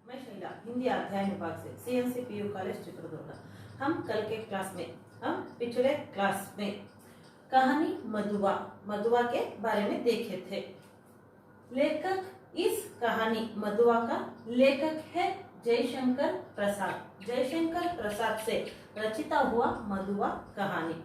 मैं शैला हिंदी अध्याय विभाग से CNC PU कॉलेज चित्रदुर्ग। हम कल के क्लास में पिछले क्लास में कहानी मधुआ के बारे में देखे थे। लेखक इस कहानी मधुआ का लेखक है जयशंकर प्रसाद। जयशंकर प्रसाद से रचिता हुआ मधुआ कहानी।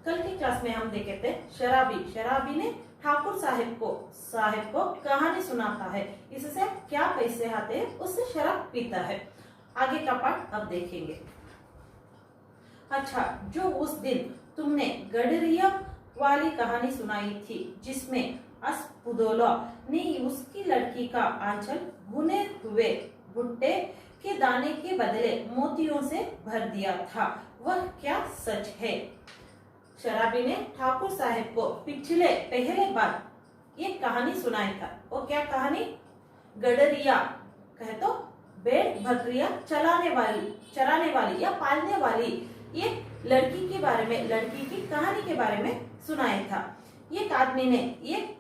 कल की क्लास में हम देखे थे शराबी ने ठाकुर साहब को कहानी सुनाता है। इससे क्या पैसे आते हैं, उससे शराब पीता है। आगे का पार्ट अब देखेंगे। अच्छा, जो उस दिन तुमने गडरिया वाली कहानी सुनाई थी जिसमें अस्पुदोला ने उसकी लड़की का आंचल भुने हुए भुट्टे के दाने के बदले मोतियों से भर दिया था, वह क्या सच है? शराबी ने ठाकुर साहब को पहले बार ये कहानी सुनाई था। वो क्या कहानी? गडरिया कहे तो भेड़ बकरियां चराने वाली या पालने वाली एक लड़की के बारे में, लड़की की कहानी के बारे में सुनाया था। एक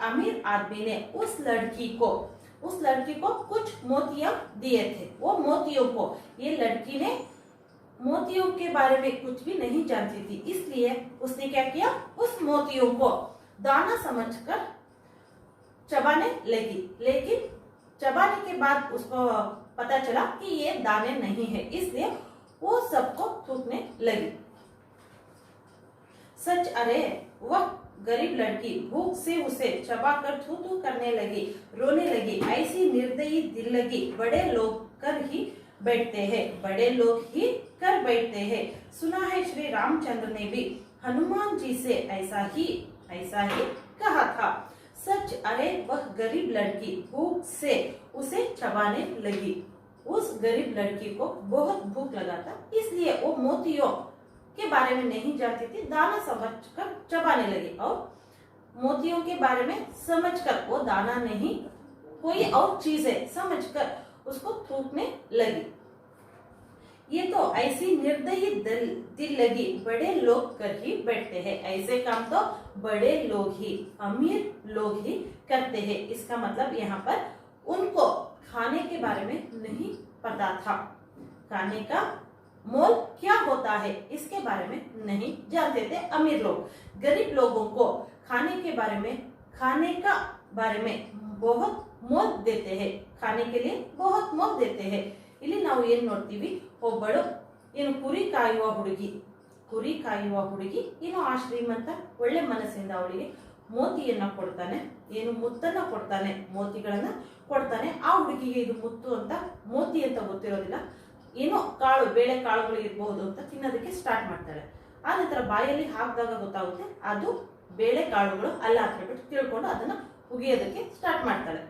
अमीर आदमी ने उस लड़की को कुछ मोतियां दिए थे। वो मोतियों को, ये लड़की ने मोतियों के बारे में कुछ भी नहीं जानती थी, इसलिए उसने क्या किया, उस मोतियों को दाना समझकर चबाने लगी। लेकिन चबाने के बाद उसको पता चला कि ये दाने नहीं है, इसलिए वो सबको थूकने लगी। सच, अरे वह गरीब लड़की भूख से उसे चबाकर थू करने लगी, रोने लगी। ऐसी निर्दयी दिल लगी बड़े लोग कर ही बैठते हैं। सुना है श्री रामचंद्र ने भी हनुमान जी से ऐसा ही कहा था। सच, अरे वह गरीब लड़की भूख से उसे चबाने लगी। उस गरीब लड़की को बहुत भूख लगा था, इसलिए वो मोतियों के बारे में नहीं जानती थी, दाना समझकर चबाने लगी। और मोतियों के बारे में समझकर, वो दाना नहीं कोई और चीजें समझकर उसको थूकने लगी। ये तो ऐसी निर्दयी दिल लगी बड़े लोग कर ही बैठते हैं। ऐसे काम तो बड़े लोग ही, अमीर लोग ही करते हैं। इसका मतलब यहाँ पर उनको खाने के बारे में नहीं पता था। खाने का मोल क्या होता है इसके बारे में नहीं जानते थे अमीर लोग। गरीब लोगों को खाने का बारे में बहुत मोल देते हैं, खाने के लिए बहुत मोल देते हैं। ಇಲ್ಲಿ ನಾವು ಏನು ನೋಡ್ತೀವಿ, ಒಬ್ಬಳು ಏನು ಕುರಿ ಕಾಯುವ ಹುಡುಗಿ ಇನ್ನು ಆ ಶ್ರೀಮಂತ ಒಳ್ಳೆ ಮನಸ್ಸಿಂದ ಅವಳಿಗೆ ಮೋತಿಯನ್ನ ಕೊಡ್ತಾನೆ, ಏನು ಮುತ್ತನ್ನ ಕೊಡ್ತಾನೆ, ಮೋತಿಗಳನ್ನ ಕೊಡ್ತಾನೆ. ಆ ಹುಡುಗಿಗೆ ಇದು ಮುತ್ತು ಅಂತ, ಮೋತಿ ಅಂತ ಗೊತ್ತಿರೋದಿಲ್ಲ, ಏನೋ ಬೇಳೆ ಕಾಳುಗಳು ಇರಬಹುದು ಅಂತ ತಿನ್ನೋದಕ್ಕೆ ಸ್ಟಾರ್ಟ್ ಮಾಡ್ತಾಳೆ. ಆ ನಂತರ ಬಾಯಲ್ಲಿ ಹಾಕಿದಾಗ ಗೊತ್ತಾಗುತ್ತೆ ಅದು ಬೇಳೆ ಕಾಳುಗಳು ಅಲ್ಲ ಅಂತ ಹೇಳ್ಬಿಟ್ಟು ತಿಳ್ಕೊಂಡು ಅದನ್ನ ಉಗಿಯೋದಕ್ಕೆ ಸ್ಟಾರ್ಟ್ ಮಾಡ್ತಾಳೆ.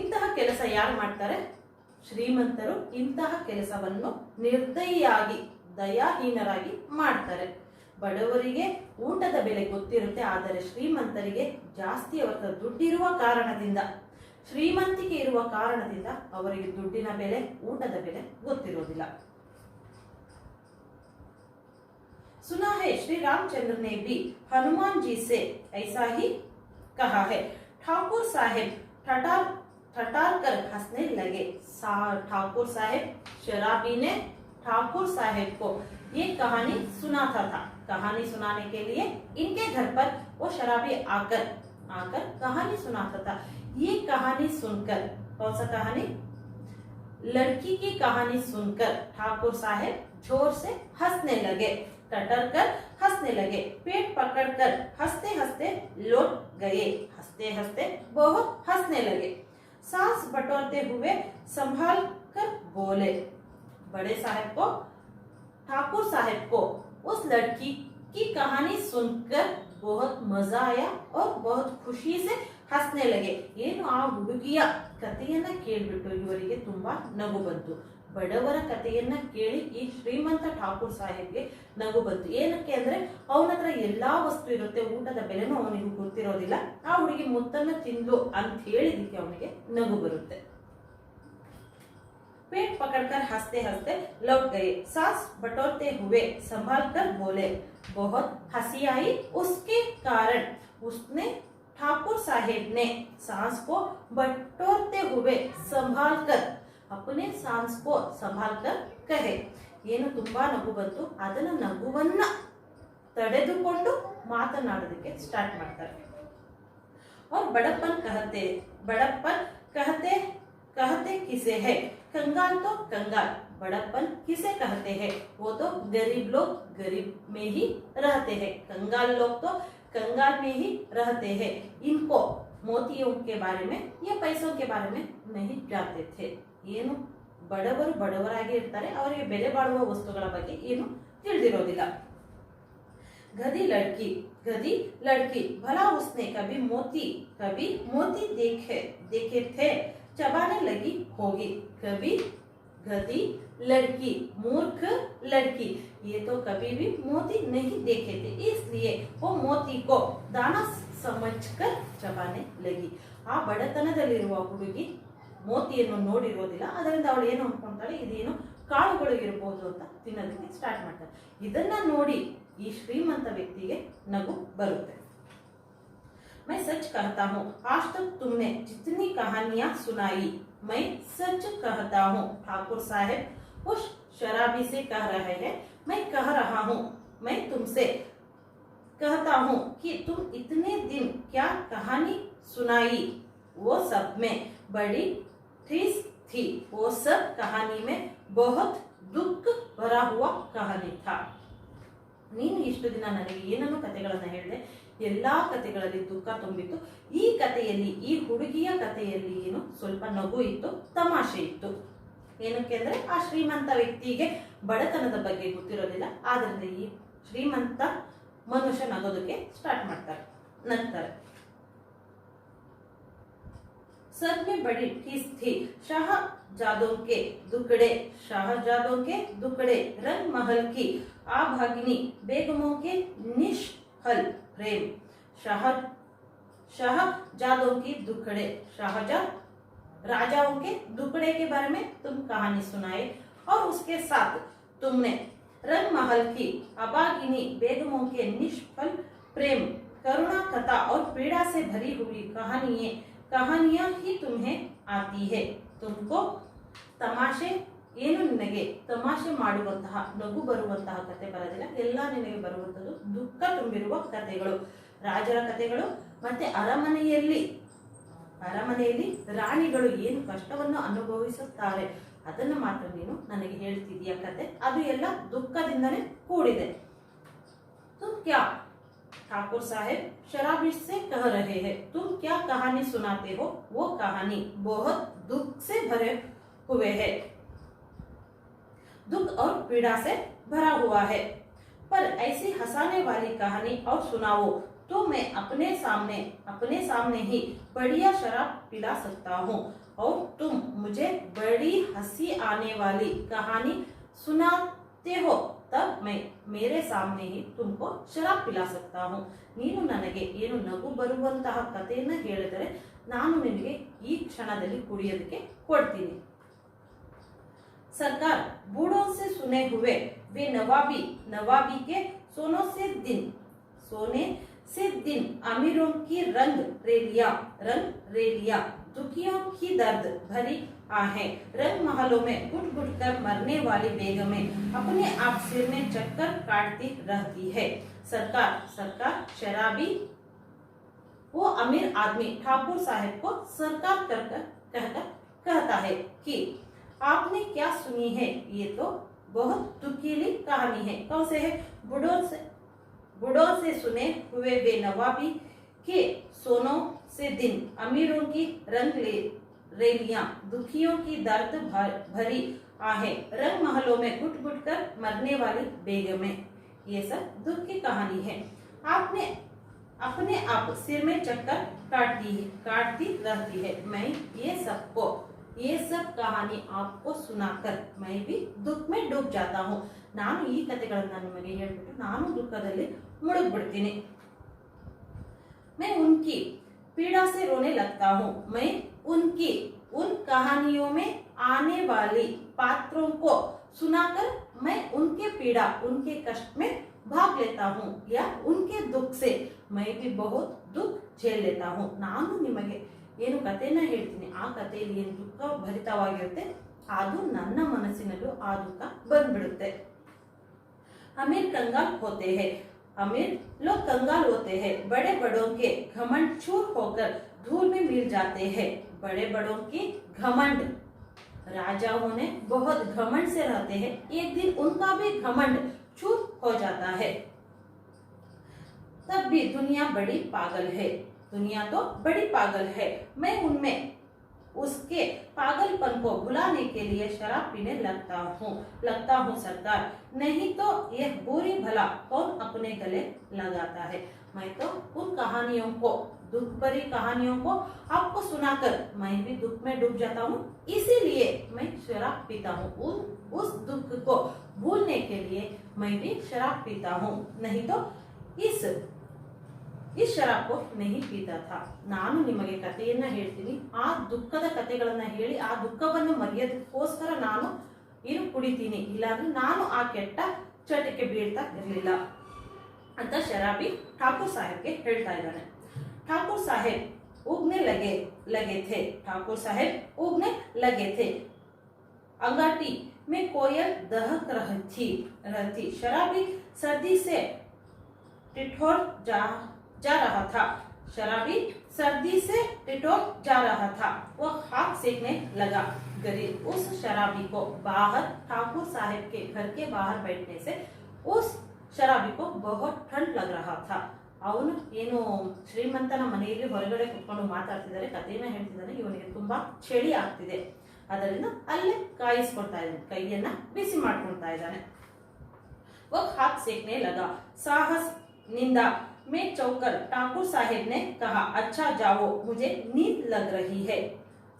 ಇಂತಹ ಕೆಲಸ ಯಾರು ಮಾಡ್ತಾರೆ? ಶ್ರೀಮಂತರು ಇಂತಹ ಕೆಲಸವನ್ನು ನಿರ್ದಯಿಯಾಗಿ, ದಯಾಹೀನರಾಗಿ ಮಾಡ್ತಾರೆ. ಬಡವರಿಗೆ ಊಟದ ಬೆಲೆ ಗೊತ್ತಿರುತ್ತೆ, ಆದರೆ ಶ್ರೀಮಂತರಿಗೆ ಜಾಸ್ತಿ ಅವರ ದುಡ್ಡಿರುವ ಕಾರಣದಿಂದ, ಶ್ರೀಮಂತಿಕೆ ಇರುವ ಕಾರಣದಿಂದ ಅವರಿಗೆ ದುಡ್ಡಿನ ಬೆಲೆ, ಊಟದ ಬೆಲೆ ಗೊತ್ತಿರೋದಿಲ್ಲ. सुना है श्री रामचंद्र ने भी हनुमान जी से ऐसा ही कहा है। ठाकुर साहेब ठठार कर हंसने लगे। ठाकुर साहेब, शराबी ने ठाकुर साहेब को ये कहानी सुनाता था। कहानी सुनाने के लिए इनके घर पर वो शराबी आकर कहानी सुनाता था। ये कहानी सुनकर, कौन सा कहानी? लड़की की कहानी सुनकर ठाकुर साहेब जोर से हंसने लगे, टटर कर हंसने लगे, पेट पकड़कर हंसते हंसते लौट गए। हंसते हंसते बहुत हंसने लगे। सांस बटोरते हुए संभाल कर बोले। बड़े साहब को, ठाकुर साहब को उस लड़की की कहानी सुनकर बहुत मजा आया और बहुत खुशी से हंसने लगे। ಏನು ಆ ಹುಡುಗಿಯ ಕಥೆಯನ್ನ ಕೇಳಿಬಿಟ್ಟು ಇವರಿಗೆ ತುಂಬಾ ನಗು ಬಂತು. ಬಡವರ ಕಥೆಯನ್ನ ಕೇಳಿ ಈ ಶ್ರೀಮಂತ ಠಾಕೂರ್ ಸಾಹೇಬ್ಗೆ ನಗು ಬಂತು. ಏನಕ್ಕೆ ಅಂದ್ರೆ ಅವನ ಹತ್ರ ಎಲ್ಲಾ ವಸ್ತು ಇರುತ್ತೆ, ಊಟದ ಬೆಲೆನೂ ಅವನಿಗೆ ಗೊತ್ತಿರೋದಿಲ್ಲ. ಆ ಹುಡುಗಿ ಮುತ್ತನ್ನ ತಿಂದ್ಲು ಅಂತ ಹೇಳಿದಕ್ಕೆ ಅವನಿಗೆ ನಗು ಬರುತ್ತೆ. पेट पकड़कर हंसते हंसते लौट गए। सांस बटोरते हुए संभाल कर बोले। बहुत हंसी आई, उसके कारण उसने ठाकुर साहेब ने सांस को बटोरते हुए संभाल कर अपने सांस को संभाल कर कहे. ಏನು ತುಂಬಾ ನಗು ಬಂತು ಅದನ್ನ ನಗುವನ್ನ ತಡೆದುಕೊಂಡು ಮಾತನಾಡೋದಕ್ಕೆ ಸ್ಟಾರ್ಟ್ ಮಾಡ್ತಾರೆ. और बड़प्पन कहते किसे है. कंगाल तो कंगाल, बड़प्पन किसे कहते हैं. वो तो गरीब लोग गरीब में ही रहते हैं. कंगाल लोग तो कंगाल में ही रहते हैं. इनको मोतियों के बारे में या पैसों के बारे में नहीं जानते थे. ಏನು ಬಡವರು ಬಡವರಾಗಿ ಇರ್ತಾರೆ, ಅವರಿಗೆ ಬೆಲೆ ಬಾಳುವ ವಸ್ತುಗಳ ಬಗ್ಗೆ ಏನು ತಿಳಿದಿರೋದಿಲ್ಲ. गधी लड़की भला उसने कभी मोती देखे थे, चबाने लगी होगी. कभी गधी लड़की, मूर्ख लड़की, ये तो कभी भी मोती नहीं देखे थे, इसलिए वो मोती को दाना समझकर चबाने लगी. ಆ ಬಡತನದಲ್ಲಿರುವ ಹುಡುಗಿ ಮೋತಿಯನ್ನು ನೋಡಿರೋದಿಲ್ಲ, ಅದರಿಂದ ಅವಳು ಏನು ಅನ್ಕೊಂತಾಳೆ, ಇದೇನು ಕಾಳುಗಳು ಇರಬಹುದು ಅಂತ ತಿನ್ನೋದಕ್ಕೆ ಸ್ಟಾರ್ಟ್ ಮಾಡ್ತಾರೆ. ಇದನ್ನ ನೋಡಿ ಈ ಶ್ರೀಮಂತ ವ್ಯಕ್ತಿಗೆ ನಗು ಬರುತ್ತೆ. मैं सच कहता हूँ, आज तक तुमने जितनी कहानियां सुनाई, मैं सच कहता हूँ. ठाकुर साहब उस शराबी से कह रहे हैं, मैं कह रहा हूँ, मैं तुमसे कहता हूँ कि तुम इतने दिन क्या कहानी सुनाई, वो सब में बड़ी ठेस थी. वो सब कहानी में बहुत दुख भरा हुआ कहानी था. ನೀನು ಇಷ್ಟು ದಿನ ನನಗೆ ಏನನ್ನು ಕಥೆಗಳನ್ನು ಹೇಳಿದೆ, ಎಲ್ಲಾ ಕಥೆಗಳಲ್ಲಿ ದುಃಖ ತುಂಬಿತ್ತು. ಈ ಕಥೆಯಲ್ಲಿ, ಈ ಹುಡುಗಿಯ ಕಥೆಯಲ್ಲಿ ಏನು ಸ್ವಲ್ಪ ನಗು ಇತ್ತು, ತಮಾಷೆ ಇತ್ತು. ಏನಕ್ಕೆ ಅಂದ್ರೆ ಆ ಶ್ರೀಮಂತ ವ್ಯಕ್ತಿಗೆ ಬಡತನದ ಬಗ್ಗೆ ಗೊತ್ತಿರೋದಿಲ್ಲ, ಆದ್ರಿಂದ ಈ ಶ್ರೀಮಂತ ಮನುಷ್ಯ ನಗೋದಕ್ಕೆ ಸ್ಟಾರ್ಟ್ ಮಾಡ್ತಾರೆ. ನಂತರ सब में बड़ी ठीस थी. शाहजादों के दुकड़े, रंग महल की आभागिनी बेगमों के निष्फल प्रेम. शाहजादों की दुकड़े, राजाओं के दुकड़े के बारे में तुम कहानी सुनाए, और उसके साथ तुमने रंग महल की अभागिनी बेगमों के निष्फल प्रेम, करुणा कथा और पीड़ा से भरी हुई कहानियां ही तुम्हें आती है. तुमको ತಮಾಷೆ ಏನು ನಿನಗೆ ತಮಾಷೆ ಮಾಡುವಂತಹ, ನಗು ಬರುವಂತಹ ಕತೆ ಬರೋದಿಲ್ಲ, ಎಲ್ಲ ನಿನಗೆ ಬರುವಂತದ್ದು ದುಃಖ ತುಂಬಿರುವ ಕಥೆಗಳು, ರಾಜರ ಕಥೆಗಳು. ಮತ್ತೆ ಅರಮನೆಯಲ್ಲಿ ರಾಣಿಗಳು ಏನು ಕಷ್ಟವನ್ನು ಅನುಭವಿಸುತ್ತಾರೆ ಅದನ್ನು ಮಾತ್ರ ನೀನು ನನಗೆ ಹೇಳ್ತಿದೀಯ ಕತೆ, ಅದು ಎಲ್ಲ ದುಃಖದಿಂದನೇ ಕೂಡಿದೆ. तुम क्या, ठाकुर साहब शराबी से कह रहे हैं, तुम क्या कहानी सुनाते हो, वो कहानी बहुत दुख से भरे हुए है, दुख और पीड़ा से भरा हुआ है. पर ऐसी हंसाने वाली कहानी और सुनाओ तो मैं अपने सामने ही बढ़िया शराब पिला सकता हूँ, और तुम मुझे बड़ी हंसी आने वाली कहानी सुनाते हो, तब मैं मेरे सामने ही तुमको शराब पिला सकता हूँ. ನೀನು ನನಗೆ ಏನು ನಗು ಬರುವಂತಹ ಕಥೆಯನ್ನ ಹೇಳಿದರೆ ನಾನು ನಿನಗೆ ಈ ಕ್ಷಣದಲ್ಲಿ ಕುಡಿಯೋದಕ್ಕೆ ಕೊಡ್ತೀನಿ. सरकार बूढ़ों से सुने हुए वे नवाबी के सोने से दिन अमीरों की रंग रेलिया दुखियों की दर्द भरी आहें, रंग महलों में घुट घुट कर मरने वाली बेगमें अपने आप सिर में चक्कर काटती रहती है. सरकार शराबी वो अमीर आदमी ठाकुर साहब को सरकार कहता है कि आपने क्या सुनी है, ये तो बहुत दुखीली कहानी है. कौन से है? बूढ़ों से सुने हुए वे नवाबी के सोनों से दिन अमीरों की रंग रेलियां दुखियों की दर्द भरी आहें, रंग महलों में घुट घुट कर मरने वाली बेगमें, ये सब दुख की कहानी है. आपने अपने आप सिर में चक्कर काटती रहती है. मैं ये सब कहानी आपको सुनाकर मैं भी दुख में डूब जाता हूँ. ನಾನು ಈ ಕಥೆಗಳನ್ನು ನಿಮಗೆ ಹೇಳ್ಬಿಟ್ಟು ನಾನು ದುಃಖದಲ್ಲಿ ಮುಳುಗ್ಬಿಡ್ತೀನಿ. मैं उनकी पीड़ा से रोने लगता हूँ. मैं उन कहानियों में आने वाली पात्रों को सुनाकर मैं उनके पीड़ा, उनके कष्ट में भाग लेता हूँ, या उनके दुख से मैं भी बहुत दुख झेल लेता हूँ. ನಾನು ನಿಮಗೆ ಏನು ಕಥೆನ ಹೇಳ್ತೀನಿ, ಆ ಕಥೆಯಲ್ಲಿ ಏನು ದುಃಖ ಭರಿತವಾಗಿರುತ್ತೆ ಅದು ನನ್ನ ಮನಸ್ಸಿನಲ್ಲೂ ಆ ದುಃಖ ಬಂದ್ಬಿಡುತ್ತೆ. अमीर कंगाल होते हैं, अमीर लोग कंगाल होते हैं, बड़े बड़ों के घमंड चूर होकर धूल में मिल जाते हैं. बड़े बड़ों की घमंड, राजाओं ने बहुत घमंड से रहते हैं, एक दिन उनका भी घमंड चूर हो जाता है. तब भी दुनिया बड़ी पागल है, दुनिया तो बड़ी पागल है, मैं उनमें उसके पागलपन को भुलाने के लिए शराब पीने लगता हूँ सरकार, नहीं तो यह बुरी भला कौन अपने गले लगाता है. मैं तो उन कहानियों को, दुख भरी कहानियों को आपको सुनाकर मैं भी दुख में डूब जाता हूँ, इसीलिए मैं शराब पीता हूँ. उस दुख को भूलने के लिए मैं भी शराब पीता हूँ, नहीं तो ಈ ಶರಾಬ್ नहीं पीता था. ನಾನು ನಿಮಗೆ ಕಥೆಯನ್ನ ಹೇಳ್ತೀನಿ, ಆ ದುಃಖದ ಕಥೆಗಳನ್ನ ಹೇಳಿ ಆ ದುಃಖವನ್ನು ಮರೆಯೋದಕ್ಕೋಸ್ಕರ ನಾನು ಏನು ಕುಡಿತೀನಿ, ಇಲ್ಲಾಂದ್ರೆ ನಾನು ಆ ಕೆಟ್ಟ ಚಟಕ್ಕೆ ಬೀಳ್ತಾ ಇರಲಿಲ್ಲ ಅಂತ ಶರಾಬಿ ಠಾಕೂರ್ ಸಾಹೇಬ್ಗೆ ಹೇಳ್ತಾ ಇದ್ದಾನೆ. ಠಾಕೂರ್ ಸಾಹೇಬ್ उगने लगे थे, ठाकुर साहब उगने लगे थे. अंगाटी में कोयल दहक रही थी. शराबी सर्दी से टिठोर जा रहा था. शराबी सर्दी से टिठोर जा रहा था. वह हाथ सेकने लगा. गरीब उस शराबी को बाहर, ठाकुर साहब के घर के बाहर बैठने से उस शराबी को बहुत ठंड लग रहा था. ಅವನು ಏನು ಶ್ರೀಮಂತನ ಮನೆಯಲ್ಲಿ ಹೊರಗಡೆ ಕುತ್ಕೊಂಡು ಮಾತಾಡ್ತಿದ್ದಾರೆ, ಕಥೆಯನ್ನ ಹೇಳ್ತಿದ್ದಾನೆ. ಇವನಿಗೆ ತುಂಬಾ ಚಳಿ ಆಗ್ತಿದೆ, ಅದರಿಂದ ಅಲ್ಲೇ ಕಾಯಿಸ್ಕೊಳ್ತಾ ಇದ್ದಾನೆ, ಕೈಯನ್ನ ಬಿಸಿ ಮಾಡ್ಕೊಳ್ತಾ ಇದ್ದಾನೆ. वह हाथ सेकने लगा. साहस निंदा में चौकर ठाकुर साहब ने कहा, अच्छा जाओ, मुझे नींद लग रही है.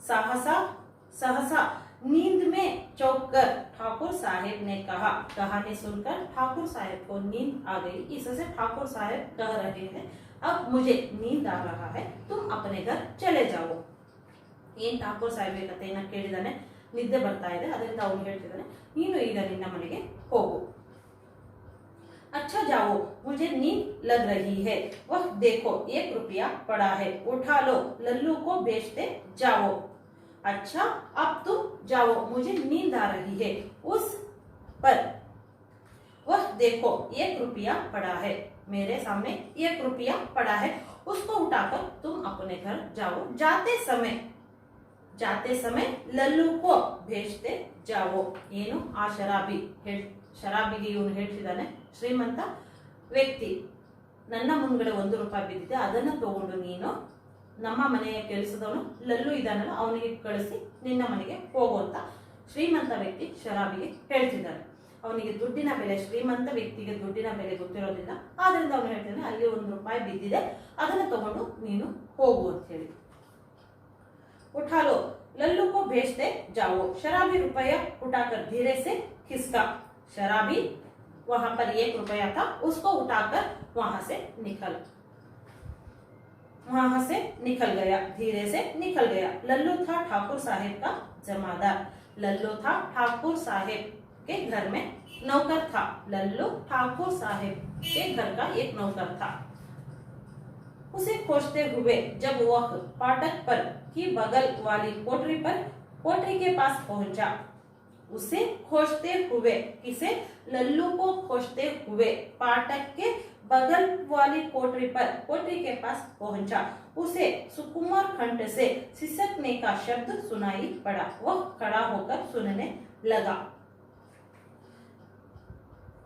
सहसा नींद में चौकर ठाकुर साहब ने कहा. कहानी सुनकर ठाकुर साहब को नींद आ गई. इससे ठाकुर साहब कह रहे हैं, अब मुझे नींद आ रहा है, तुम अपने घर चले जाओ. ಏನ್ ಠಾಕೂರ್ ಸಾಹೇಬ್ ಕಥೆಯನ್ನ ಕೇಳಿದಾನೆ, ನಿದ್ದೆ ಬರ್ತಾ ಇದೆ, ಅದರಿಂದ ಅವನು ಹೇಳ್ತಿದ್ದಾನೆ, ನೀನು ಈಗ ನಿನ್ನ ಮನೆಗೆ ಹೋಗು. अच्छा जाओ, मुझे नींद लग रही है. वह देखो 1 रुपया पड़ा है, उठा लो, लल्लू को भेजते जाओ. अच्छा अब तुम जाओ, मुझे नींद आ रही है. उस पर वह देखो 1 रुपया पड़ा है, मेरे सामने 1 रुपया पड़ा है, उसको उठाकर तुम अपने घर जाओ. जाते समय लल्लू को भेजते जाओ. ಏನು ಆ ಶರಾಬಿಗೆ ಇವನು ಹೇಳ್ತಿದ್ದಾನೆ, ಶ್ರೀಮಂತ ವ್ಯಕ್ತಿ, ನನ್ನ ಮುಂದ್ಗಡೆ 1 ರೂಪಾಯಿ ಬಿದ್ದಿದೆ, ಅದನ್ನ ತಗೊಂಡು ನೀನು ನಮ್ಮ ಮನೆಯ ಕೆಲಸದವನು ಲಲ್ಲು ಇದ್ದಾನಲ್ಲ ಅವನಿಗೆ ಕಳಿಸಿ ನಿನ್ನ ಮನೆಗೆ ಹೋಗುವಂತ ಶ್ರೀಮಂತ ವ್ಯಕ್ತಿ ಶರಾಬಿಗೆ ಹೇಳ್ತಿದ್ದಾನೆ. ಅವನಿಗೆ ದುಡ್ಡಿನ ಬೆಲೆ, ಶ್ರೀಮಂತ ವ್ಯಕ್ತಿಗೆ ದುಡ್ಡಿನ ಬೆಲೆ ಗೊತ್ತಿರೋದಿಲ್ಲ, ಆದ್ರಿಂದ ಅವನು ಹೇಳ್ತಾನೆ ಅಲ್ಲಿ 1 ರೂಪಾಯಿ ಬಿದ್ದಿದೆ, ಅದನ್ನ ತಗೊಂಡು ನೀನು ಹೋಗು ಅಂತ ಹೇಳಿ. उठा लो, लल्लू को भेजते जाओ. शराबी रुपया उठाकर धीरे से खिसका. शराबी वहां पर 1 रुपया था, उसको उठाकर वहां से निकल गया, धीरे से निकल गया. लल्लू था ठाकुर साहेब का जमादार. लल्लू था ठाकुर साहेब के घर में नौकर था. लल्लू ठाकुर साहेब के घर का एक नौकर था. उसे खोजते हुए जब वह फाटक पर की बगल वाली कोठरी के पास पहुंचा. उसे खोजते हुए, किसे? लल्लू को खोजते हुए फाटक के बगल वाली कोठरी के पास पहुंचा. उसे सुकुमार कंठ से सिसकने का शब्द सुनाई पड़ा. वह खड़ा होकर सुनने लगा.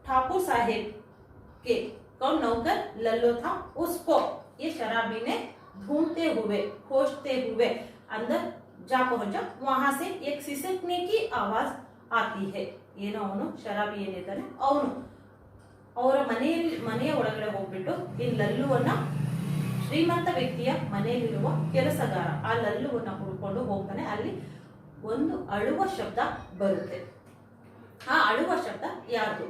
ठाकुर साहेब के कौन नौकर लल्लू था, उसको ये शराबी ने ढूंढते हुए, खोजते हुए अंदर जा पहुंचा. वहां से एक सिसकने की आवाज आती है. ಏನೋ ಅವನು ಶರಾಬಿ ಏನಿದ್ದಾನೆ ಅವನು ಅವರ ಮನೆಯ ಒಳಗಡೆ ಹೋಗ್ಬಿಟ್ಟು ಈ ಲಲ್ಲುವನ್ನ, ಶ್ರೀಮಂತ ವ್ಯಕ್ತಿಯ ಮನೆಯಲ್ಲಿರುವ ಕೆಲಸಗಾರ ಆ ಲಲ್ಲುವನ್ನ ಹುಡ್ಕೊಂಡು ಹೋಗ್ತಾನೆ. ಅಲ್ಲಿ ಒಂದು ಅಳುವ ಶಬ್ದ ಬರುತ್ತೆ. ಆ ಅಳುವ ಶಬ್ದ ಯಾರ್ದು?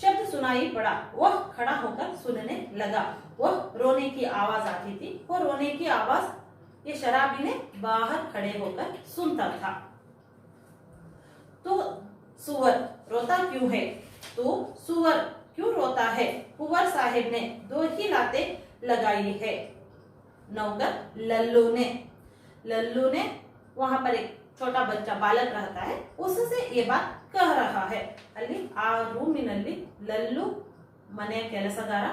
शब्द सुनाई पड़ा. वह खड़ा होकर सुनने लगा. वह रोने की आवाज आती थी. वो रोने की आवाज ये शराबी ने बाहर खड़े होकर सुनता था. तो सुअर रोता क्यों है? तो सुअर क्यों रोता है? कुंवर साहिब ने 2 ही लातें लगाई है. नौकर लल्लू ने वहां पर एक छोटा बच्चा बालक रहता है उससे ये बात कह रहा है. ಅಲ್ಲಿ ಆ ರೂಮಿನಲ್ಲಿ ಲಲ್ಲು ಮನೆಯ ಕೆಲಸಗಾರ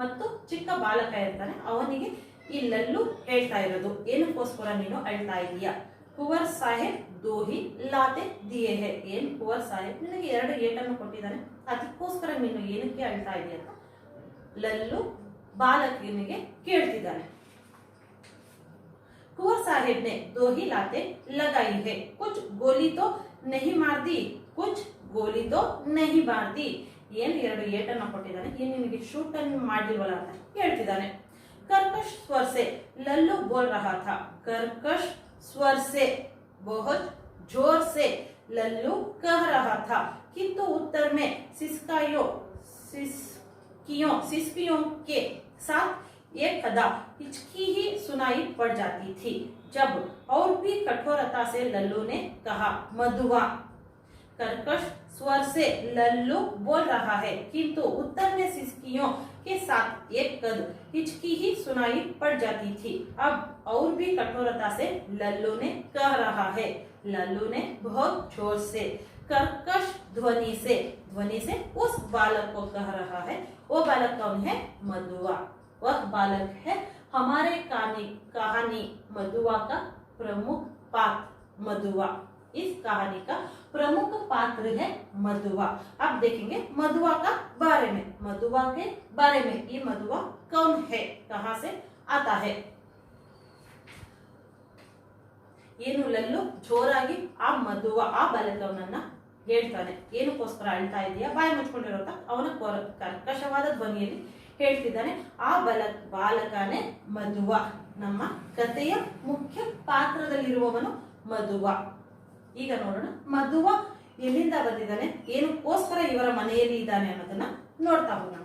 ಮತ್ತು ಚಿಕ್ಕ ಬಾಲಕ ಇರ್ತಾನೆ, ಅವನಿಗೆ ಈ ಲಲ್ಲು ಹೇಳ್ತಾ ಇರೋದು ಏನಕ್ಕೋಸ್ಕರ ನೀನು ಅಳ್ತಾ ಇದೀಯಾ. ಕುವರ್ ಸಾಹೇಬ್ ದೋಹಿ ಲಾತೆ ದಿಯೆ ಹೇ. ಏನ್ ಕುವರ್ ಸಾಹೇಬ್ ನಿನಗೆ 2 ಏಟನ್ನು ಕೊಟ್ಟಿದ್ದಾನೆ, ಅದಕ್ಕೋಸ್ಕರ ನೀನು ಏನಕ್ಕೆ ಅಳ್ತಾ ಇದೀಯ ಅಂತ ಲಲ್ಲು ಬಾಲಕನಿಗೆ ಕೇಳ್ತಿದ್ದಾನೆ. कुंवर साहिब ने 2 ही लाते लगाई है, कुछ गोली तो नहीं मार दी, कुछ गोली तो नहीं मार दी. ಏನ್ 2 ಏಟನ್ನು ಕೊಟ್ಟಿದ್ದಾನೆ, ಏನ್ ನಿನಗೆ ಶೂಟ್ ಅನ್ನು ಮಾಡಿಲ್ವಲ್ಲ ಅಂತ ಹೇಳ್ತಿದ್ದಾನೆ. कर्कश स्वर से लल्लू बोल रहा था. कर्कश स्वर से बहुत जोर से लल्लू कह रहा था, किंतु उत्तर में सिसकियों के साथ एक अदा हिचकी ही सुनाई पड़ जाती थी. जब और भी कठोरता से लल्लू ने कहा, मधुआ. कर्कश स्वर से लल्लू बोल रहा है, किंतु उत्तर में सिसकियों के साथ एक कद हिचकी ही सुनाई पड़ जाती थी. अब और भी कठोरता से लल्लू ने कह रहा है. लल्लू ने बहुत जोर से कर्कश ध्वनि से उस बालक को कह रहा है. वो बालक कौन है? मधुआ. वह बालक है हमारे कहानी मधुआ का प्रमुख पात्र. मधुआ इस कहानी का प्रमुख पात्र है मधुआ. अब देखेंगे मधुआ का बारे में. मधुआ के बारे में, ये मधुआ कौन है, कहां से आता है. ಏನು ಲಲ್ಲು ಜೋರಾಗಿ ಆ ಮಧುವ ಆ ಬಾಲಕವನನ್ನ ಹೇಳ್ತಾನೆ. ಏನಕ್ಕೋಸ್ಕರ ಅಳ್ತಾ ಇದೆಯಾ, ಬಾಯಿ ಮುಚ್ಕೊಂಡಿರೋತ ಅವನ ಕರ್ಕಶವಾದ ಧ್ವನಿಯಲ್ಲಿ ಹೇಳ್ತಿದ್ದಾನೆ. ಆ ಬಾಲಕನೇ ಮಧುವ. ನಮ್ಮ ಕಥೆಯ ಮುಖ್ಯ ಪಾತ್ರದಲ್ಲಿರುವವನು ಮಧುವ. ಈಗ ನೋಡೋಣ ಮಧುವ ಎಲ್ಲಿಂದ ಬಂದಿದ್ದಾನೆ, ಏನಕ್ಕೋಸ್ಕರ ಇವರ ಮನೆಯಲ್ಲಿ ಇದ್ದಾನೆ ಅನ್ನೋದನ್ನ ನೋಡ್ತಾ ಹೋಗೋಣ.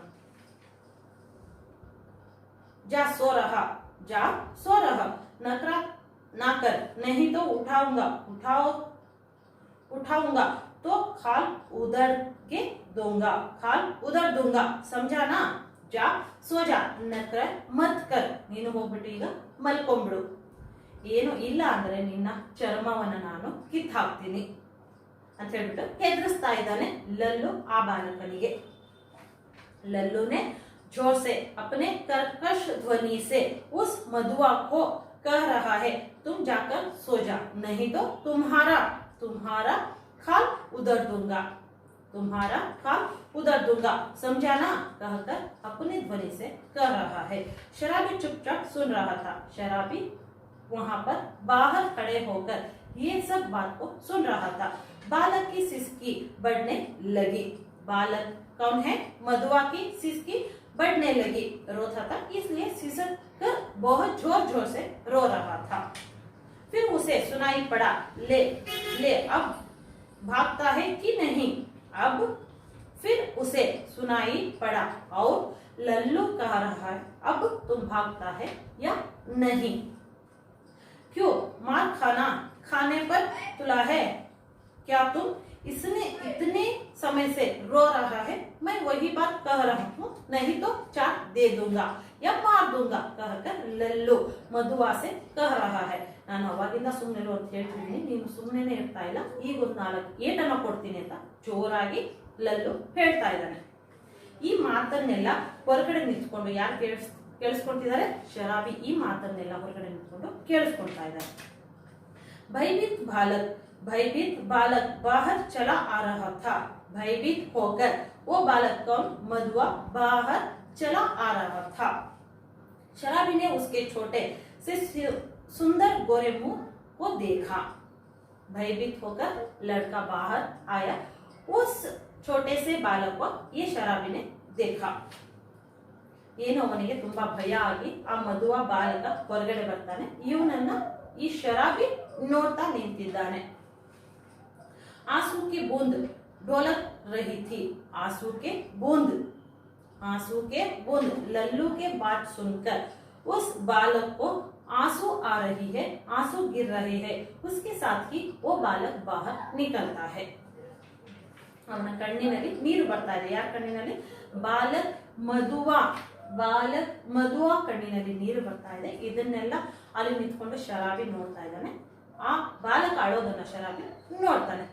जा सो रहा नकरा ना कर, नहीं तो उठाऊंगा तो खाल उधर के दूंगा. खाल उधर दूंगा, समझा ना. जा सो जा, ನಕರ ಮತ್ ಕರ್, ನೀನು ಹೋಗ್ಬಿಟ್ಟು ಈಗ ಮಲ್ಕೊಂಬಿಡು. ಏನು ಇಲ್ಲ ಅಂದ್ರೆ ನಿನ್ನ ಚರ್ಮವನ್ನ ನಾನು ಕಿತ್ ಹಾಕ್ತೀನಿ ಅಂತ ಹೇಳ್ಬಿಟ್ಟು ಹೆದರಿಸ್ತಾ ಇದ್ದಾನೆ ಲಲ್ಲು ಆ ಬಾಲಕನಿಗೆ. लल्लू ने जोर से अपने कर्कश ध्वनि से उस मधुआ को कह रहा है, तुम जाकर सो जा, नहीं तो तुम्हारा खाल उधर दूंगा. तुम्हारा खाल उधर दूंगा, समझा ना. कहकर अपनी ध्वनि से कह रहा है. शराबी चुपचाप सुन रहा था. शराबी वहां पर बाहर खड़े होकर ये सब बात को सुन रहा था. बालक की सिसकी बढ़ने लगी. बालक कौन है? मधुआ की सिसकी बढ़ने लगी. रोता था इसलिए सिसक कर बहुत जोर से रो रहा था. फिर उसे सुनाई पड़ा, ले अब भागता है कि नहीं. अब फिर उसे सुनाई पड़ा और लल्लू कह रहा है, अब तुम भागता है या नहीं. क्यों मार खाने पर तुला है. क्या तुम इसने इतने समय से रो रहा है. मैं वही बात कह रहा हूँ, नहीं तो चाट दे दूंगा या मार दूंगा. कहकर लल्लू मधुआ से कह रहा है. ನಾನು ಅವಾಗಿಂದ ಸುಮ್ಮನೆ ಅಂತ ಹೇಳ್ತಿದ್ದೀನಿ, ನೀನು ಸುಮ್ಮನೆ ಇರ್ತಾ ಇಲ್ಲ, ಈಗ ಒಂದು 4 ಏಟನ್ನು ಕೊಡ್ತೀನಿ ಅಂತ ಜೋರಾಗಿ ಲಲ್ಲು ಹೇಳ್ತಾ ಇದ್ದಾನೆ. ಈ ಮಾತನ್ನೆಲ್ಲ ಹೊರಗಡೆ ನಿಂತ್ಕೊಂಡು ಯಾರು ಕೇಳಿಸ್ಕೊಳ್ತಿದ್ದಾರೆ? ಶರಾಬಿ ಈ ಮಾತನ್ನೆಲ್ಲ ಹೊರಗಡೆ ನಿಂತ್ಕೊಂಡು ಕೇಳಿಸ್ಕೊಳ್ತಾ ಇದ್ದಾರೆ. भयभीत बालक बाहर चला आ रहा था. भयभीत होकर वो बालक कौन? मधुआ बाहर चला आ रहा था. शराबी ने उसके छोटे से सुंदर गोरे मुंह को देखा. भयभीत होकर लड़का बाहर आया. उस छोटे से बालक को ये शराबी ने देखा. ಏನು ಅವನಿಗೆ ತುಂಬಾ ಭಯ ಆಗಿ ಆ ಮಧುವ ಬಾಲಕ ಹೊರಗಡೆ ಬರ್ತಾನೆ. ಇವನನ್ನ ಈ ಶರಾಬಿ ನೋಡ್ತಾ ನಿಂತಿದ್ದಾನೆ. आंसू की बूंद ढोलक रही थी. आंसू के बूंद लल्लू के बात सुनकर उस बालक को आंसू आ रही है, आंसू गिर रहे हैं. उसके साथ ही वो बालक बाहर निकलता है. ಅವನ ಕಣ್ಣಿನಲ್ಲಿ ನೀರು ಬರ್ತಾ ಇದೆ. ಯಾರ ಕಣ್ಣಿನಲ್ಲಿ? ಬಾಲಕ್ ಮಧುವಾ ಕಣ್ಣಿನಲ್ಲಿ ನೀರು ಬರ್ತಾ ಇದೆ. ಇದನ್ನೆಲ್ಲ ಅಲ್ಲಿ ನಿಂತ್ಕೊಂಡು ಶರಾಬಿ ನೋಡ್ತಾ ಇದ್ದಾನೆ. ಆ ಬಾಲಕ ಅಳೋದನ್ನ ಶರಾಬಿ ನೋಡ್ತಾನೆ.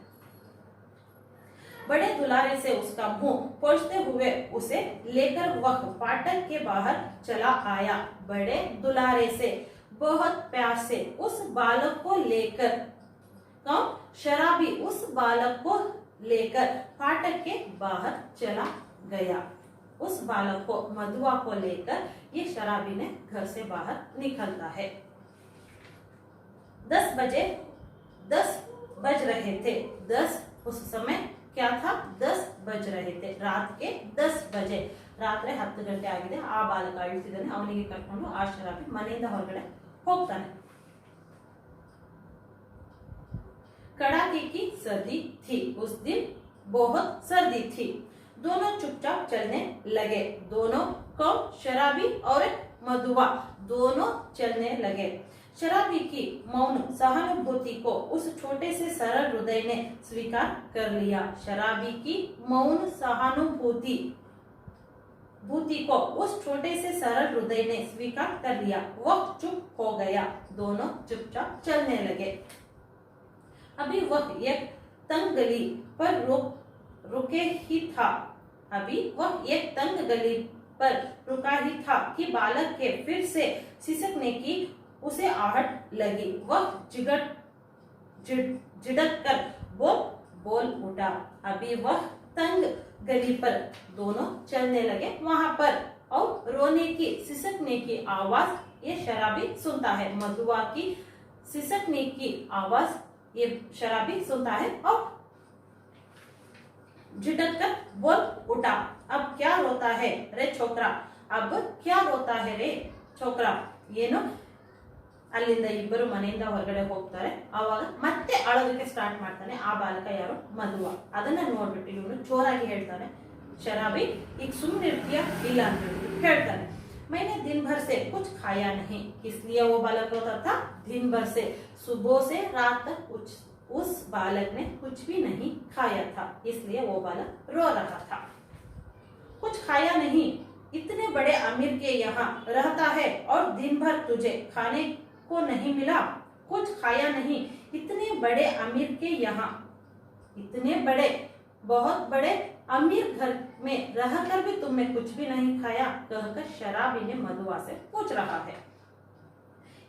बड़े दुलारे से उसका मुंह पोंछते हुए उसे लेकर वह फाटक के बाहर चला आया. बड़े दुलारे से बहुत प्यार से उस बालक को लेकर कौन? शराबी उस बालक को लेकर फाटक के बाहर चला गया. उस बालक को मधुआ को लेकर ये शराबी ने घर से बाहर निकलता है. 10 बज रहे थे. 10 उस समय क्या था? 10 बज रहे थे. रात के 10 बजे. ರಾತ್ರಿ 10 ಗಂಟೆ ಆಗಿದೆ. ಆ ಬಾಲಕ ಅಳುತ್ತಿದ್ದಾನೆ. ಅವನಿಗೆ ಕರ್ಕೊಂಡು ಆ ಶರಾಬಿ ಮನೆಯಿಂದ ಹೊರಗಡೆ ಹೋಗ್ತಾನೆ. कड़ाके की सर्दी थी. उस दिन बहुत सर्दी थी. दोनों चुपचाप चलने लगे. दोनों कौन? शराबी और मधुआ दोनों चलने लगे. शराबी की मौन सहानुभूति को उस छोटे से सरल हृदय ने स्वीकार कर लिया. शराबी की मौन सहानुभूति को उस छोटे से सरल हृदय ने स्वीकार कर लिया. वह चुप हो गया. दोनों चुपचाप चलने लगे. अभी वह एक तंग गली पर रुके ही था. अभी वह एक तंग गली पर रुका ही था कि बालक के फिर से सिसकने की उसे आहट लगी. वह झिड़क कर बोल उठा. अभी वह तंग गली पर दोनों चलने लगे. वहां पर और रोने की सिसकने की आवाज ये शराबी सुनता है. मधुआ की सिसकने की आवाज ये शराबी सुनता है और झिड़क कर बोल उठा. अब क्या रोता है रे छोकरा? अब क्या रोता है रे छोकरा? ಏನು ಅಲ್ಲಿಂದ ಇಬ್ಬರು ಮನೆಯಿಂದ ಹೊರಗಡೆ ಹೋಗ್ತಾರೆ. ಆವಾಗ ಮತ್ತೆ ಅಳೋದಕ್ಕೆ ಸ್ಟಾರ್ಟ್ ಮಾಡ್ತಾನೆ. ಆ ಬಾಲಕ ಯಾರು? ಮಧುವ. ಅದನ್ನ ನೋಡ್ಬಿಟ್ಟು ಇವನು ಜೋರಾಗಿ ಹೇಳ್ತಾನೆ, ಶರಾಬಿ ಈಗ ಸುಮ್ಮನೆ ಇರ್ತೀಯ ಇಲ್ಲ ಅಂತ ಹೇಳ್ತಾನೆ. मैंने दिन भर से कुछ खाया नहीं. इसलिए वो बालक रोता था. दिन भर से सुबह से रात तक उस बालक ने कुछ भी नहीं खाया था. इसलिए वो बालक रो रहा था. कुछ खाया नहीं. इतने बड़े अमीर के यहाँ रहता है और दिन भर तुझे खाने को नहीं मिला. कुछ खाया नहीं. इतने बड़े अमीर के यहाँ, इतने बड़े बहुत बड़े अमीर घर में रहकर भी तुमने कुछ भी नहीं खाया, कहकर शराबी ने मधुआ से पूछ रहा है.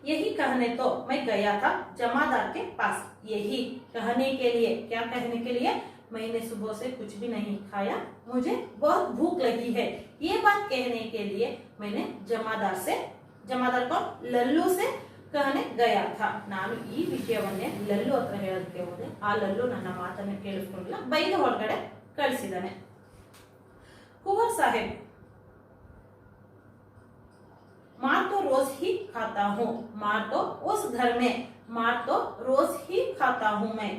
यही कहने तो मैं गया था जमादार के पास. यही कहने के लिए, क्या कहने के लिए? मैंने सुबह से कुछ भी नहीं खाया, मुझे बहुत भूख लगी है. ये बात कहने के लिए मैंने जमादार को लल्लू से कहने गया था. ನಾನು ಈ ವಿಷಯವನ್ನೇ ಲಲ್ಲು ಹತ್ರ ಹೇಳೋದಕ್ಕೆ ಹೋದೆ. ಆ ಲಲ್ಲು ನನ್ನ ಮಾತನ್ನು ಕೇಳಿಸ್ಕೊಂಡಿಲ್ಲ, ಬೈದು ಹೊರಗಡೆ ಕಳಿಸಿದಾನೆ. कुंवर साहेब, मार तो रोज ही खाता हूँ. मार तो उस घर में मार तो रोज ही खाता हूँ मैं.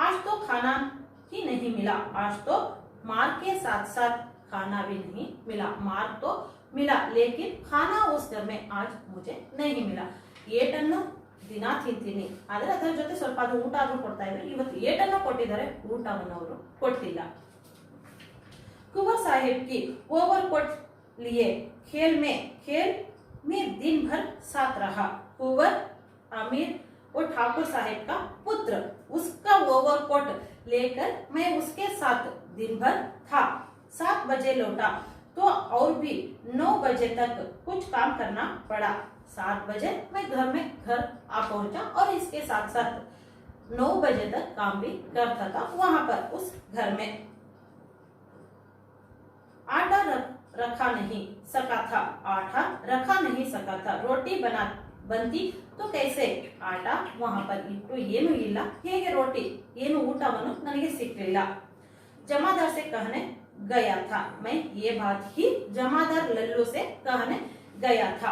आज तो खाना ही नहीं मिला. आज तो मार के साथ साथ खाना भी नहीं मिला. मार तो मिला लेकिन खाना उस घर में आज मुझे नहीं मिला. ಏಟನ್ನು ದಿನ ತಿಂತೀನಿ, ಆದರೆ ಅದರ ಜೊತೆ ಸ್ವಲ್ಪ ಅದು ಊಟ ಆದ್ರೂ ಕೊಡ್ತಾ ಇದ್ರು. ಇವತ್ತು ಏಟನ್ನು ಕೊಟ್ಟಿದ್ದಾರೆ, ಊಟವನ್ನು ಅವರು ಕೊಟ್ಟಿಲ್ಲ. कुंवर साहेब की ओवरकोट लिए खेल में दिन भर साथ रहा. कुंवर अमीर और ठाकुर साहेब का पुत्र, उसका ओवरकोट लेकर मैं उसके साथ दिन भर था. 7 बजे लौटा तो और भी 9 बजे तक कुछ काम करना पड़ा. 7 बजे मैं घर आ पहुंचा और इसके साथ साथ 9 बजे तक काम भी करता था वहां पर उस घर में. आटा रखा नहीं सका था. आटा रखा नहीं सका था. रोटी बनती तो कैसे? ಆಟ वहां पर इಟ್ಟು ಏನು ಇಲ್ಲ, ಹೇಗೆ ರೋಟಿ, ಏನು ಊಟವನ್ನು ನನಗೆ ಸಿಕ್ಕಲಿಲ್ಲ. जमादार से कहने गया था. मैं ये बात ही जमादार लल्लू से कहने गया था.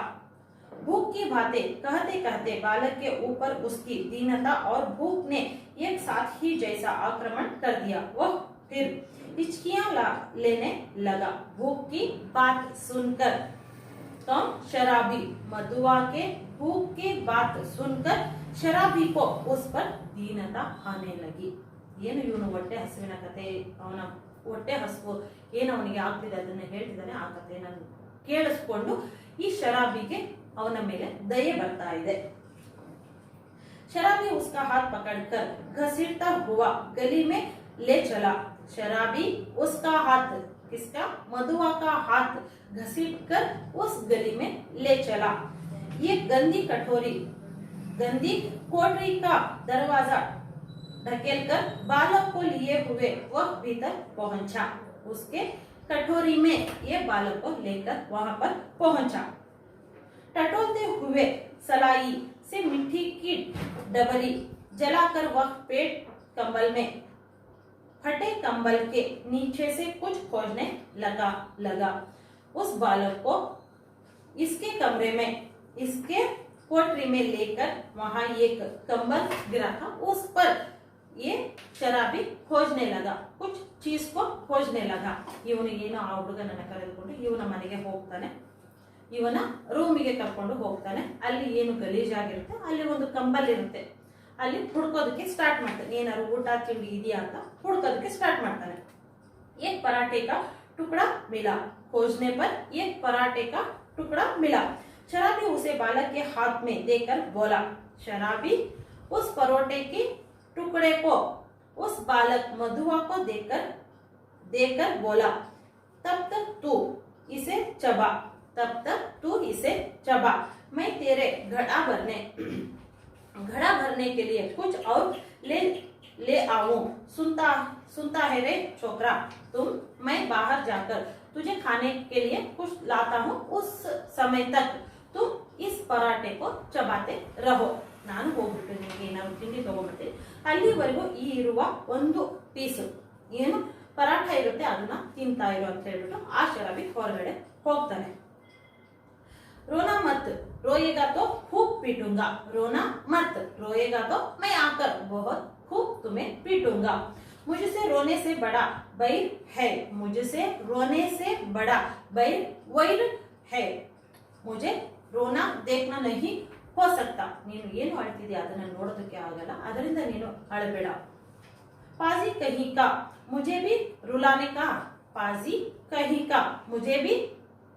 भूख की बातें कहते कहते बालक के ऊपर उसकी दीनता और भूख ने एक साथ ही जैसा आक्रमण कर दिया. वह फिर हिचकियां लेने लगा. भूख की बात सुनकर कौन? शराबी. मधुआ के भूख की बात सुनकर शराबी को उस पर दीनता आने लगी. ಏನು ಇವನು ಹೊಟ್ಟೆ ಹಸುವಿನ ಕತೆ, ಅವನ ಹೊಟ್ಟೆ ಹಸುವು ಏನು ಅವನಿಗೆ ಆಗ್ತಿದೆ ಅದನ್ನ ಹೇಳ್ತಿದ್ದಾನೆ. ಆ ಕಥೆಯನ್ನು ಕೇಳಿಸ್ಕೊಂಡು ಈ ಶರಾಬಿಗೆ ಅವನ ಮೇಲೆ ದಯೆ ಬರ್ತಾ ಇದೆ. शराबी उसका हाथ पकड़कर घसीटता हुआ गली में ले चला। शराबी उसका हाथ, किसका? मधुआ का हाथ घसीटकर उस गली में ले चला। ये गंदी कोठरी का दरवाजा ढकेलकर बालक को लिए हुए वह भीतर पहुंचा। उसके कटोरी में ये बालक को लेकर वहां पर पहुंचा। टटोलते हुए सलाई से मिट्टी की डबरी जलाकर वह पेट कंबल में फटे कंबल के नीचे से कुछ खोजने लगा। उस बालक को इसके कमरे में, इसके कोठरी में लेकर वहां एक कंबल गिरा था, उस पर ये शराबी खोजने लगा, कुछ चीज को खोजने लगा। ಇವನು ಏನು ಆ ಹುಡುಗನನ್ನ ಕರೆದುಕೊಂಡು ಇವನ ಮನೆಗೆ ಹೋಗ್ತಾನೆ, ಇವನ ರೂಮಿಗೆ ಕರ್ಕೊಂಡು ಹೋಗ್ತಾನೆ। ಅಲ್ಲಿ ಏನು ಗಲೀಜಾಗಿರುತ್ತೆ, ಅಲ್ಲಿ ಒಂದು ಕಂಬಲ್ ಇರುತ್ತೆ, ಅಲ್ಲಿ ಹುಡ್ಕೋದಕ್ಕೆ ಸ್ಟಾರ್ಟ್ ಮಾಡ್ತಾನೆ, ಏನಾದ್ರು ಊಟ ತಿಂಡಿ ಇದೆಯಾ ಅಂತ ಹುಡ್ಕೋದಕ್ಕೆ ಸ್ಟಾರ್ಟ್ ಮಾಡ್ತಾನೆ। एक पराठे का टुकड़ा मिला, खोजने पर एक पराठे का टुकड़ा मिला। शराबी उसे बालक के हाथ में देकर बोला। शराबी उस परोठे के टुकड़े को उस बालक मधुआ को देकर बोला, तब तक तू इसे चबा, मैं तेरे घड़ा भरने के लिए कुछ और ले आऊं। सुनता है रे छोकरा, मैं बाहर जाकर तुझे खाने के लिए कुछ लाता हूँ, उस समय तक तुम इस पराठे को चबाते रहो। ನಾನು ಹೋಗ್ಬಿಟ್ಟು ನಿಮಗೆ ಏನಾದ್ರು ತಿಂಡಿ ತಗೊಂಡ್ಬಿಡ್ತೀನಿ, ಅಲ್ಲಿವರೆಗೂ ಈ ಇರುವ ಒಂದು ಪೀಸು ಏನು ಪರಾಠ ಇರುತ್ತೆ ಅದನ್ನ ತಿಂತಾ ಇರು ಅಂತ ಹೇಳ್ಬಿಟ್ಟು ಆ ಶರಾಬಿ ಹೊರಗಡೆ ಹೋಗ್ತಾನೆ। रोना मत, रोएगा तो खूब पीटूंगा, रोना मत, रोएगा तो मैं आकर बहुत खूब तुम्हें पीटूंगा। मुझसे रोने से बड़ा बैर है, मुझसे रोने से बड़ा बैर है, मुझे रोना देखना नहीं हो सकता। ನೀನು ಏನು ಅಳ್ತಿದ್ಯಾ ಅದನ್ನ ನೋಡೋದಕ್ಕೆ ಆಗಲ್ಲ, ಅದರಿಂದ ನೀನು ಅಳಬೇಡ। पाजी कहीं का मुझे भी रुलाने का, पाजी कहीं का मुझे भी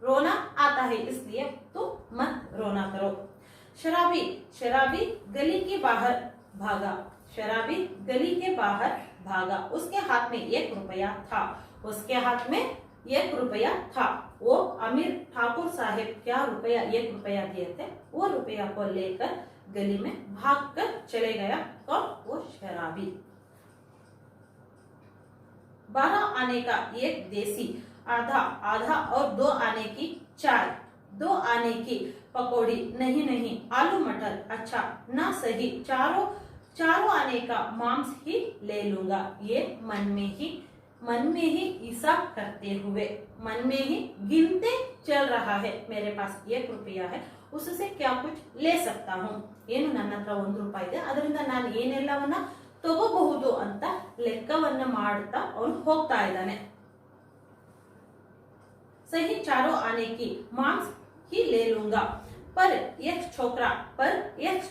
रोना आता है, इसलिए तुम मत रोना करो। शराबी गली के बाहर भागा, शराबी गली के बाहर भागा। उसके हाथ में 1 रुपया था, उसके हाथ में 1 रुपया था। वो अमीर ठाकुर साहेब क्या 1 रुपया दिए थे, वो रुपया को लेकर गली में भागकर चले गया। और वो शराबी 12 आने का 1 देसी, आधा और 2 आने की चाय, 2 आने की पकौड़ी, नहीं आलू मटर, अच्छा ना सही, चारों आने का मांस ही ले लूंगा। ये मन में ही हिसाब करते हुए, मन में ही गिनते चल रहा है, मेरे पास 1 रुपया है, उससे क्या कुछ ले सकता हूँ। ಏನು ನನ್ನ ಹತ್ರ 1 ರೂಪಾಯಿ ಇದೆ, ಅದರಿಂದ ನಾನು ಏನೆಲ್ಲವನ್ನ ತಗೋಬಹುದು ಅಂತ ಲೆಕ್ಕವನ್ನ ಮಾಡ್ತಾ ಅವನು ಹೋಗ್ತಾ ಇದ್ದಾನೆ। सही चारों आने की मांस ही ले लूंगा, पर एक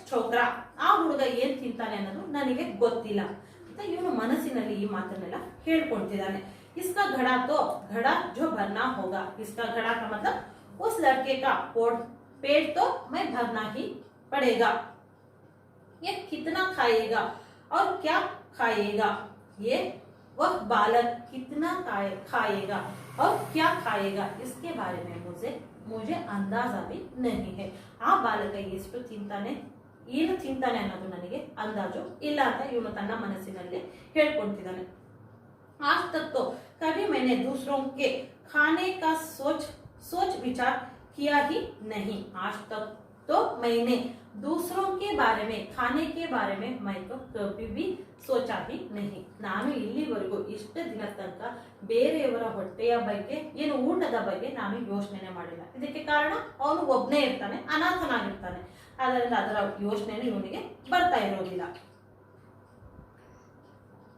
छोकरा ಆ ಹುಡುಗ ಏನ್ ತಿಂತಾನೆ ಅನ್ನೋದು ನನಗೆ ಗೊತ್ತಿಲ್ಲ ಅಂತ ಇವನು ಮನಸ್ಸಿನಲ್ಲಿ ಈ ಮಾತನ್ನೆಲ್ಲ ಹೇಳ್ಕೊಳ್ತಿದ್ದಾನೆ। इसका घड़ा जो भरना होगा, इसका घड़ा का मतलब उस लड़के का पेट तो मैं भरना ही पड़ेगा। ये कितना खाएगा और क्या खाएगा, ये वह बालक कितना खाएगा और क्या खाएगा, इसके बारे में मुझे अंदाजा भी नहीं है। ಆ ಬಾಲಕ ಎಷ್ಟು ತಿಂತಾನೆ, ಏನು ತಿಂತಾನೆ ಅನ್ನೋದು ನನಗೆ ಅಂದಾಜು ಇಲ್ಲ ಅಂತ ಇವನು ತನ್ನ ಮನಸ್ಸಿನಲ್ಲಿ ಹೇಳ್ಕೊಳ್ತಿದ್ದಾನೆ। आज तक तो कभी मैंने दूसरों के खाने का सोच विचार किया ही नहीं, आज तक तो मैंने दूसरों के बारे में, खाने के बारे में मैं तो कभी भी सोचा ही नहीं। ನಾನು ಇಲ್ಲಿವರೆಗೂ ಇಷ್ಟು ದಿನ ತನಕ ಬೇರೆಯವರ ಹೊಟ್ಟೆಯ ಬಗ್ಗೆ, ಏನು ಊಟದ ಬಗ್ಗೆ ನಾನು ಯೋಚನೆ ಮಾಡಿಲ್ಲ। ಇದಕ್ಕೆ ಕಾರಣ ಅವನು ಒಬ್ಬನೇ ಇರ್ತಾನೆ, ಅನಾಥನಾಗಿರ್ತಾನೆ, ಅದರಿಂದ ಅದರ ಯೋಚನೆ ಇವನಿಗೆ ಬರ್ತಾ ಇರೋದಿಲ್ಲ।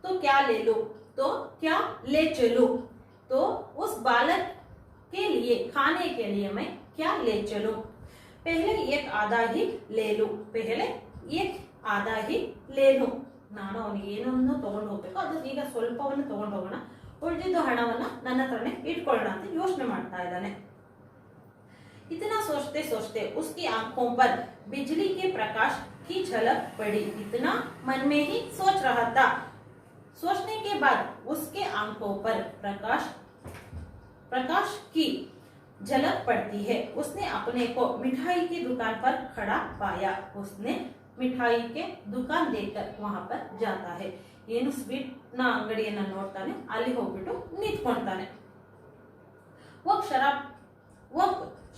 तो क्या ले लो, तो क्या ले चलो, तो उस बालक के लिए खाने के लिए मैं क्या ले चलूं। पहले 1 आधा ही ले लूं, पहले 1 आधा ही ले लूं। ನಾನು ಅವನಿಗೆ ಏನನ್ನು ತಗೊಂಡು ಹೋಗ್ಬೇಕು, ಅದು ಈಗ ಸ್ವಲ್ಪವನ್ನು ತಗೊಂಡು ಹೋಗೋಣ, ಉಳಿದಿದ್ದು ಹಣವನ್ನ ನನ್ನ ಹತ್ರನೇ ಇಟ್ಕೊಳ್ಳೋಣ ಅಂತ ಯೋಚನೆ ಮಾಡ್ತಾ ಇದ್ದಾನೆ। इतना सोचते सोचते उसकी आंखों पर बिजली के प्रकाश की झलक पड़ी। इतना मन में ही सोच रहा था। सोचने के बाद उसके आंखों पर प्रकाश की झलक पड़ती है। उसने अपने को मिठाई की दुकान पर खड़ा पाया। उसने मिठाई के दुकान देखकर वहां पर जाता है। ಏನು ಸ್ವೀಟ್ ನ ಅಂಗಡಿಯನ್ನ ನೋಡ್ತಾನೆ, ಅಲ್ಲಿ ಹೋಗ್ಬಿಟ್ಟು ನಿಂತ್ಕೊಳ್ತಾನೆ। वो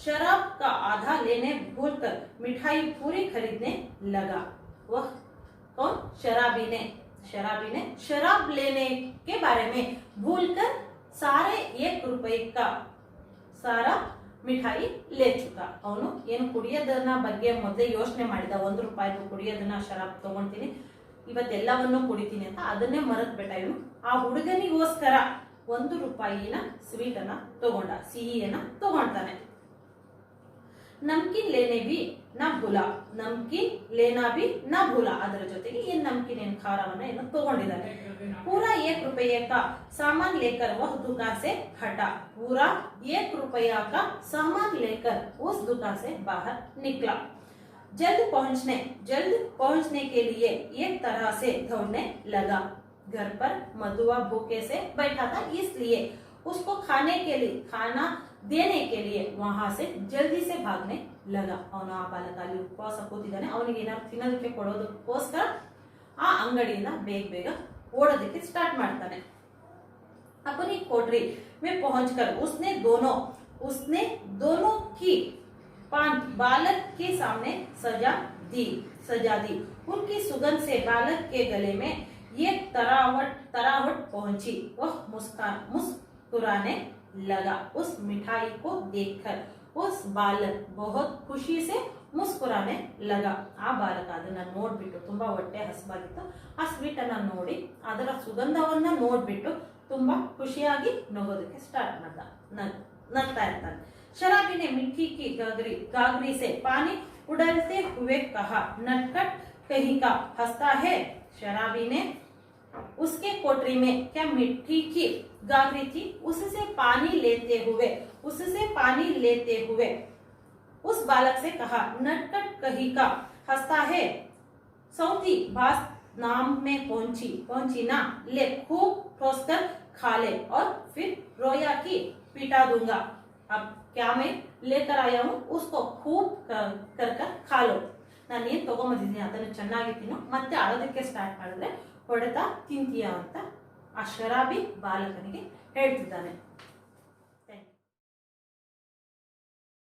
शराब का आधा लेने भूलकर मिठाई पूरी खरीदने लगा। वह कौन? शराबी ने शराब लेने के बारे में भूलकर सारे 1 रुपए का सारा ಮಿಠಾಯಿ ಲೇ ಚುಕ। ಅವನು ಏನು ಕುಡಿಯೋದನ್ನ ಬಗ್ಗೆ ಮೊದಲೇ ಯೋಚನೆ ಮಾಡಿದ, 1 ರೂಪಾಯಿದು ಕುಡಿಯೋದನ್ನ ಶರಾಬ್ ತಗೊಂತೀನಿ, ಇವತ್ತೆಲ್ಲವನ್ನೂ ಕುಡಿತೀನಿ ಅಂತ, ಅದನ್ನೇ ಮರೆತ್ಬಿಟ್ಟ ಇವನು। ಆ ಹುಡುಗನಿಗೋಸ್ಕರ 1 ರೂಪಾಯಿನ ಸ್ವೀಟ್ ಅನ್ನ ತಗೊಂಡ, ಸಿಹಿಯನ್ನ ತಗೊಂತಾನೆ। ನಮ್ಕಿನ್ ಲೇನೆ ಬಿ ನ ಭೂಲಾ, ನಮ್ಕಿನ್ ಲೇನಾ ಬಿ ನ ಭೂಲಾ, ಅದರ ಜೊತೆಗೆ ಏನ್ ನಮ್ಕಿನ್ ಏನ್ ಖಾರವನ್ನ ಏನು ತಗೊಂಡಿದ್ದಾನೆ। पूरा 1 रुपये का सामान लेकर वह दुकान से हटा। पूरा 1 रुपया का सामान लेकर उस दुकान से बाहर निकला। जल्द पहुंचने के लिए एक तरह से दौड़ने लगा। घर पर मधुआ भूखे से बैठा था, इसलिए उसको खाना देने के लिए वहां से जल्दी से भागने लगा। ಅವನು ಆ ಬಾಲಕ ಅಲ್ಲಿ ಉಪವಾಸ ಕೂತಿದ್ದಾನೆ, ಅವನಿಗೆ ಏನಾದ್ರು ತಿನ್ನೋದಕ್ಕೆ ಕೊಡೋದಕ್ಕೋಸ್ಕರ ಆ ಅಂಗಡಿಯಿಂದ ಬೇಗ ಓಡೋದಕ್ಕೆ ಸ್ಟಾರ್ಟ್ ಮಾಡ್ತಾನೆ। अपनी कोठरी में पहुंचकर उसने दोनों की पांत बालक के सामने सजा दी। उनकी सुगंध से बालक के गले में एक तरावट पहुंची। वह मुस्कुराने लगा। उस मिठाई को देखकर उस बालक बहुत खुशी से ಮುಸ್ಕುರಾನೆ ಲಗ। ಆ ಬಾಲಕ ಅದನ್ನ ನೋಡ್ಬಿಟ್ಟು ತುಂಬಾ ಹೊಟ್ಟೆ ಹಸಿವಾಗಿತ್ತು, ಆ ಸ್ವೀಟ್ ಅನ್ನ ನೋಡಿ ಅದರ ಸುಗಂಧವನ್ನ ನೋಡ್ಬಿಟ್ಟು ತುಂಬಾ ಖುಷಿಯಾಗಿ ನಗೋದಕ್ಕೆ ಸ್ಟಾರ್ಟ್ ಮಾಡ್ದ, ನಗ್ತಾ ಇರ್ತಾನೆ। शराबी ने मिट्टी की गागरी से पानी उड़ाते हुए कहा, नटखट कहीं का हंसता है। शराबी ने उसके कोठरी में क्या मिट्टी की गागरी थी, उससे पानी लेते हुए उस बालक से कहा, नटखट कहीं का हंसता है। सौती बास नाम में पहुंची ना, ले खूब ठोस कर खा ले और फिर रोया की पिटा दूंगा। अब क्या मैं लेकर आया हूँ, उसको खूब कर खा लो। ನಾನು ಏನ್ ತಗೊಂಬಂದಿದ್ದೀನಿ ಅದನ್ನು ಚೆನ್ನಾಗಿ ತಿನ್ನು, ಮತ್ತೆ ಅಳೋದಕ್ಕೆ ಸ್ಟಾರ್ಟ್ ಮಾಡಿದ್ರೆ ಹೊಡೆತ ತಿಂತೀಯ ಅಂತ ಆ ಶರಾಬಿ ಬಾಲಕನಿಗೆ ಹೇಳ್ತಿದ್ದಾನೆ।